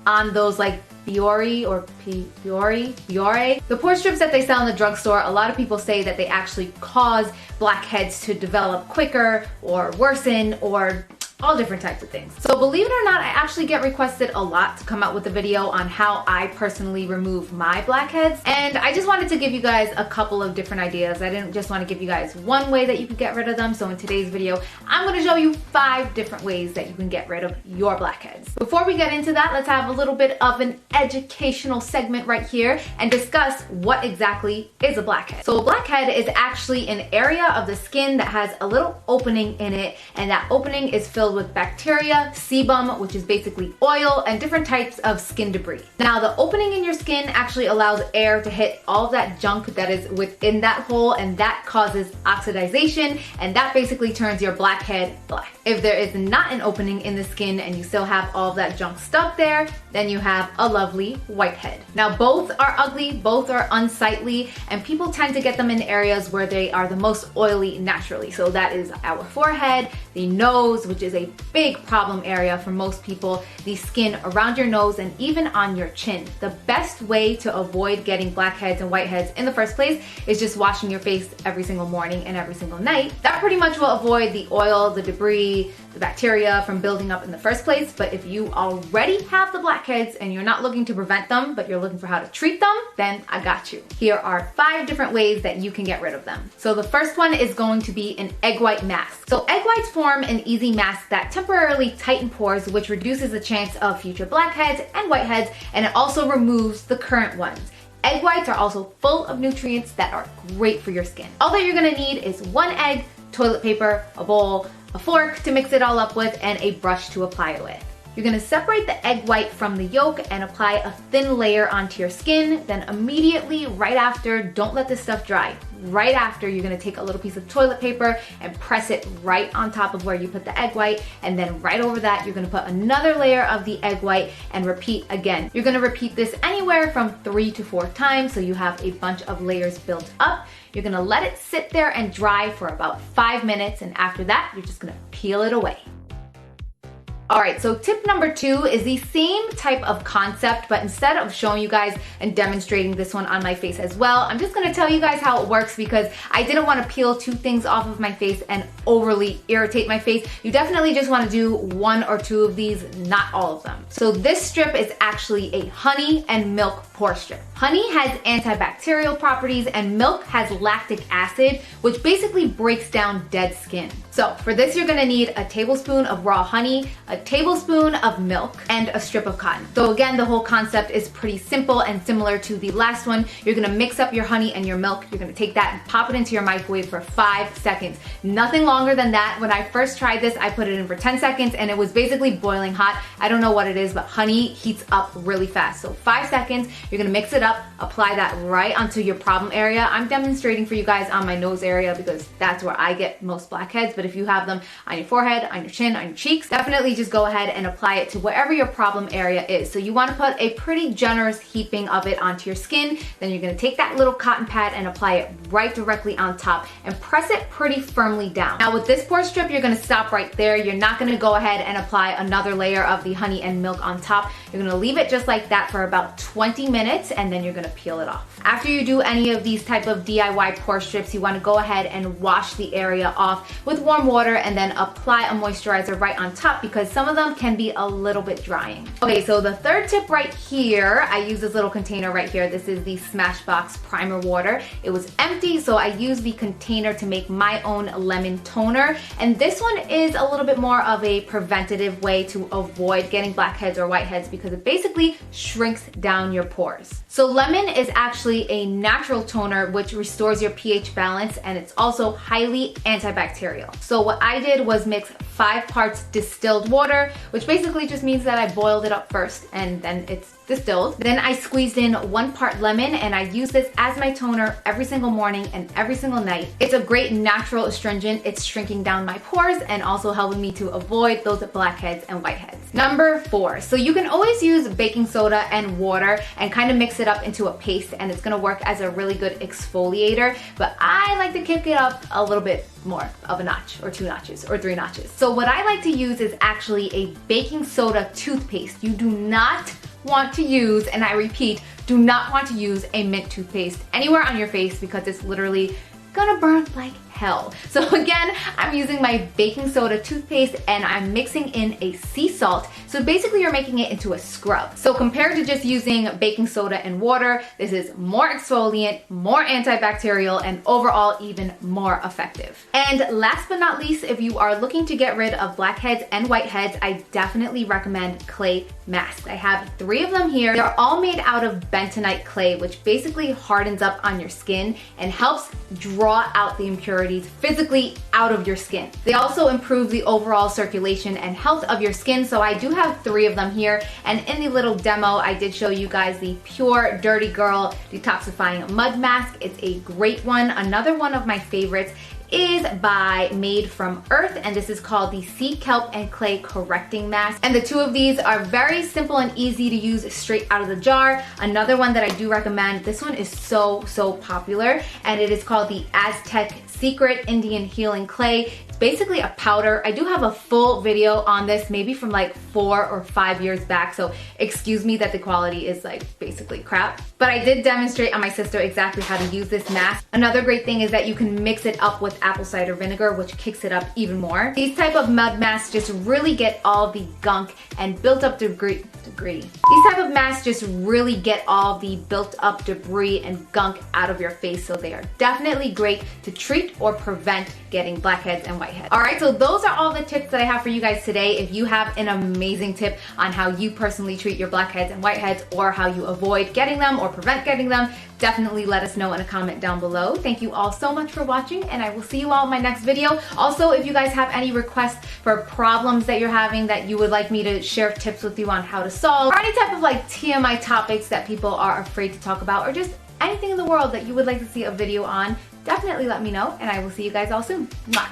on those like Biore or Biore. The pore strips that they sell in the drugstore, a lot of people say that they actually cause blackheads to develop quicker or worsen or all different types of things. So believe it or not, I actually get requested a lot to come out with a video on how I personally remove my blackheads. And I just wanted to give you guys a couple of different ideas. I didn't just want to give you guys one way that you could get rid of them. So in today's video, I'm going to show you 5 different ways that you can get rid of your blackheads. Before we get into that, let's have a little bit of an educational segment right here and discuss what exactly is a blackhead. So a blackhead is actually an area of the skin that has a little opening in it, and that opening is filled with bacteria, sebum, which is basically oil, and different types of skin debris. Now, the opening in your skin actually allows air to hit all of that junk that is within that hole, and that causes oxidization, and that basically turns your blackhead black. If there is not an opening in the skin and you still have all of that junk stuck there, then you have a lovely whitehead. Now, both are ugly, both are unsightly, and people tend to get them in areas where they are the most oily naturally. So that is our forehead, the nose, which is a big problem area for most people, the skin around your nose, and even on your chin. The best way to avoid getting blackheads and whiteheads in the first place is just washing your face every single morning and every single night. That pretty much will avoid the oil, the debris, the bacteria from building up in the first place. But if you already have the blackheads and you're not looking to prevent them, but you're looking for how to treat them, then I got you. Here are 5 different ways that you can get rid of them. So the first one is going to be an egg white mask. So egg whites form an easy mask that temporarily tighten pores, which reduces the chance of future blackheads and whiteheads, and it also removes the current ones. Egg whites are also full of nutrients that are great for your skin. All that you're gonna need is 1 egg, toilet paper, a bowl, a fork to mix it all up with, and a brush to apply it with. You're gonna separate the egg white from the yolk and apply a thin layer onto your skin. Then immediately, right after, don't let this stuff dry. Right after, you're gonna take a little piece of toilet paper and press it right on top of where you put the egg white. And then right over that, you're gonna put another layer of the egg white and repeat again. You're gonna repeat this anywhere from 3 to 4 times, so you have a bunch of layers built up. You're gonna let it sit there and dry for about 5 minutes, and after that, you're just gonna peel it away. All right, so tip number 2 is the same type of concept, but instead of showing you guys and demonstrating this one on my face as well, I'm just gonna tell you guys how it works because I didn't wanna peel 2 things off of my face and overly irritate my face. You definitely just wanna do 1 or 2 of these, not all of them. So this strip is actually a honey and milk pore strip. Honey has antibacterial properties and milk has lactic acid, which basically breaks down dead skin. So for this, you're gonna need a tablespoon of raw honey, a tablespoon of milk, and a strip of cotton. So again, the whole concept is pretty simple and similar to the last one. You're gonna mix up your honey and your milk. You're gonna take that and pop it into your microwave for 5 seconds. Nothing longer than that. When I first tried this, I put it in for 10 seconds and it was basically boiling hot. I don't know what it is, but honey heats up really fast. So 5 seconds, you're gonna mix it up, apply that right onto your problem area. I'm demonstrating for you guys on my nose area because that's where I get most blackheads, but if you have them on your forehead, on your chin, on your cheeks, definitely just go ahead and apply it to wherever your problem area is. So you want to put a pretty generous heaping of it onto your skin. Then you're going to take that little cotton pad and apply it right directly on top and press it pretty firmly down. Now with this pore strip, you're going to stop right there. You're not going to go ahead and apply another layer of the honey and milk on top. You're going to leave it just like that for about 20 minutes and then you're going to peel it off. After you do any of these type of DIY pore strips, you want to go ahead and wash the area off with warm water and then apply a moisturizer right on top because some of them can be a little bit drying. Okay, so the third tip right here, I use this little container right here. This is the Smashbox Primer Water. It was empty, so I used the container to make my own lemon toner. And this one is a little bit more of a preventative way to avoid getting blackheads or whiteheads because it basically shrinks down your pores. So lemon is actually a natural toner which restores your pH balance, and it's also highly antibacterial. So what I did was mix 5 parts distilled water, which basically just means that I boiled it up first and then it's distilled. Then I squeezed in 1 part lemon, and I use this as my toner every single morning and every single night. It's a great natural astringent. It's shrinking down my pores and also helping me to avoid those blackheads and whiteheads. Number 4, so you can always use baking soda and water and kind of mix it up into a paste, and it's gonna work as a really good exfoliator, but I like to kick it up a little bit more of a notch, or 2 notches, or 3 notches. So what I like to use is actually a baking soda toothpaste. You do not want to use, and I repeat, do not want to use a mint toothpaste anywhere on your face because it's literally gonna burn like hell. So again, I'm using my baking soda toothpaste and I'm mixing in a sea salt. So basically you're making it into a scrub. So compared to just using baking soda and water, this is more exfoliant, more antibacterial, and overall even more effective. And last but not least, if you are looking to get rid of blackheads and whiteheads, I definitely recommend clay masks. I have 3 of them here. They're all made out of bentonite clay, which basically hardens up on your skin and helps draw out the impurities physically out of your skin. They also improve the overall circulation and health of your skin, so I do have 3 of them here, and in the little demo I did show you guys the Pure Dirty Girl Detoxifying Mud Mask. It's a great one. Another one of my favorites is by Made from Earth, and this is called the Sea Kelp and Clay Correcting Mask. And the 2 of these are very simple and easy to use straight out of the jar. Another one that I do recommend, this one is so popular, and it is called the Aztec Secret Indian Healing Clay. It's basically a powder. I do have a full video on this, maybe from like 4 or 5 years back, so excuse me that the quality is like basically crap. But I did demonstrate on my sister exactly how to use this mask. Another great thing is that you can mix it up with apple cider vinegar, which kicks it up even more. These type of mud masks just really get all the gunk and built up debris. These type of masks just really get all the built up debris and gunk out of your face, so they are definitely great to treat or prevent getting blackheads and whiteheads. Alright, so those are all the tips that I have for you guys today. If you have an amazing tip on how you personally treat your blackheads and whiteheads, or how you avoid getting them or prevent getting them, definitely let us know in a comment down below. Thank you all so much for watching, and I will see you all in my next video. Also, if you guys have any requests for problems that you're having that you would like me to share tips with you on how to solve, or any type of like TMI topics that people are afraid to talk about, or just anything in the world that you would like to see a video on, definitely let me know, and I will see you guys all soon. Mwah.